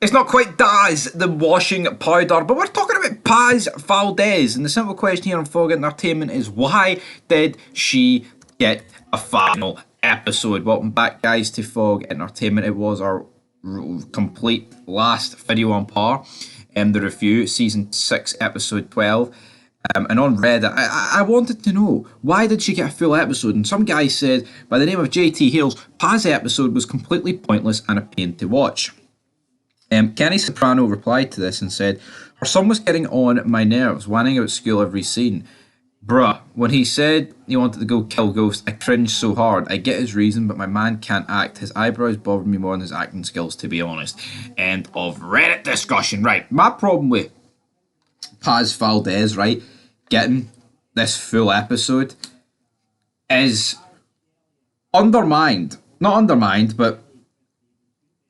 It's not quite Daz, the washing powder, but we're talking about Paz Valdez. And the simple question here on Fog Entertainment is, why did she get a final episode? Welcome back, guys, to Fog Entertainment. It was our complete last video on par, the review, season 6, episode 12. And on Reddit, I wanted to know, why did she get a full episode? And some guy said, by the name of JT Hales, Paz's episode was completely pointless and a pain to watch. Kenny Soprano replied to this and said, her son was getting on my nerves, whining about school every scene. Bruh, when he said he wanted to go kill Ghost, I cringed so hard. I get his reason, but my man can't act. His eyebrows bothered me more than his acting skills, to be honest. End of Reddit discussion. Right, my problem with Paz Valdez, right, getting this full episode is undermined. Not undermined, but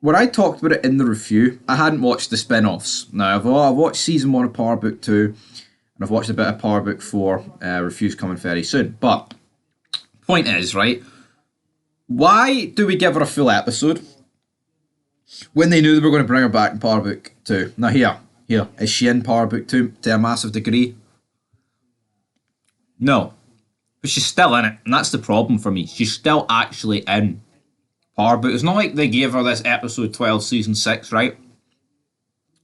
when I talked about it in the review, I hadn't watched the spin-offs. Now, I've watched season 1 of Power Book 2, and I've watched a bit of Power Book 4, reviews coming very soon. But, point is, right, why do we give her a full episode when they knew they were going to bring her back in Power Book 2? Now, here, is she in Power Book 2 to a massive degree? No. But she's still in it, and that's the problem for me. She's still actually in Power Book. It's not like they gave her this episode 12, season 6, right?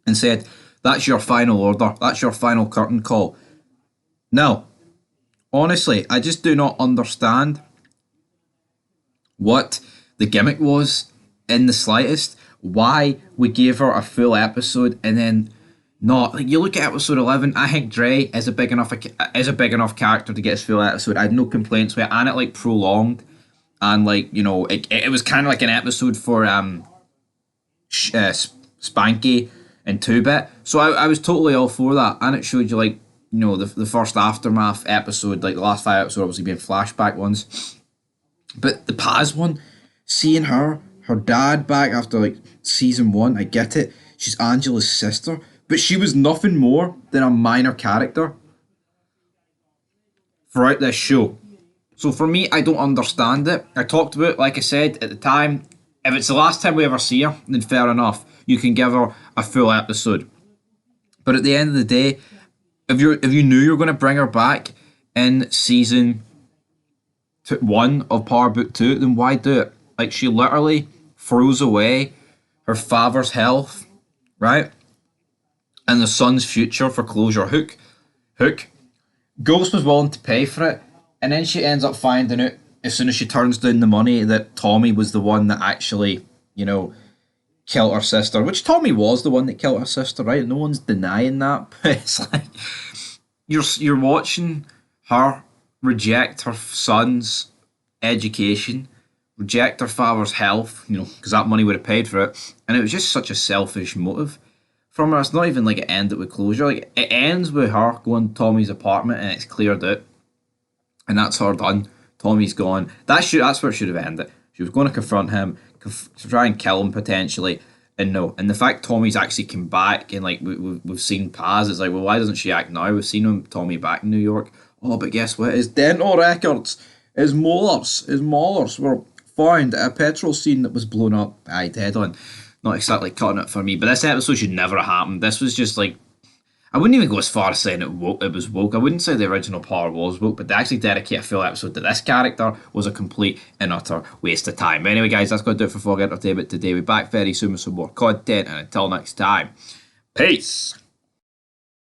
And said, that's your final order. That's your final curtain call. No. Honestly, I just do not understand what the gimmick was in the slightest. Why we gave her a full episode and then not. Like, you look at episode 11, I think Dre is a big enough character to get his full episode. I had no complaints with it, and it like prolonged. And like, you know, it was kind of like an episode for Spanky and 2-Bit. So I was totally all for that. And it showed you, like, you know, the first Aftermath episode, like the last 5 episodes obviously being flashback ones. But the Paz one, seeing her dad back after like season 1, I get it. She's Angela's sister. But she was nothing more than a minor character throughout this show. So for me, I don't understand it. I talked about it, like I said, at the time. If it's the last time we ever see her, then fair enough. You can give her a full episode. But at the end of the day, if you knew you were going to bring her back in season 1 of Power Book 2, then why do it? Like, she literally throws away her father's health, right? And the son's future for closure. Hook. Ghost was willing to pay for it. And then she ends up finding out, as soon as she turns down the money, that Tommy was the one that actually, you know, killed her sister. Which Tommy was the one that killed her sister, right? No one's denying that. But it's like, you're watching her reject her son's education, reject her father's health, you know, because that money would have paid for it. And it was just such a selfish motive from her. It's not even like it ended with closure. Like, it ends with her going to Tommy's apartment and it's cleared out. And that's her done. Tommy's gone. That's where it should have ended. She was going to confront him, try and kill him potentially, and no. And the fact Tommy's actually come back and like we've seen Paz, it's like, well, why doesn't she act now? We've seen Tommy back in New York. Oh, but guess what? His dental records, his molars were found at a petrol scene that was blown up. Aye, dead on. Not exactly cutting it for me, but this episode should never have happened. This was just like, I wouldn't even go as far as saying it was woke. I wouldn't say the original Power was woke, but to actually dedicate a full episode to this character was a complete and utter waste of time. But anyway, guys, that's going to do it for Fog Entertainment today. We'll be back very soon with some more content, and until next time, peace!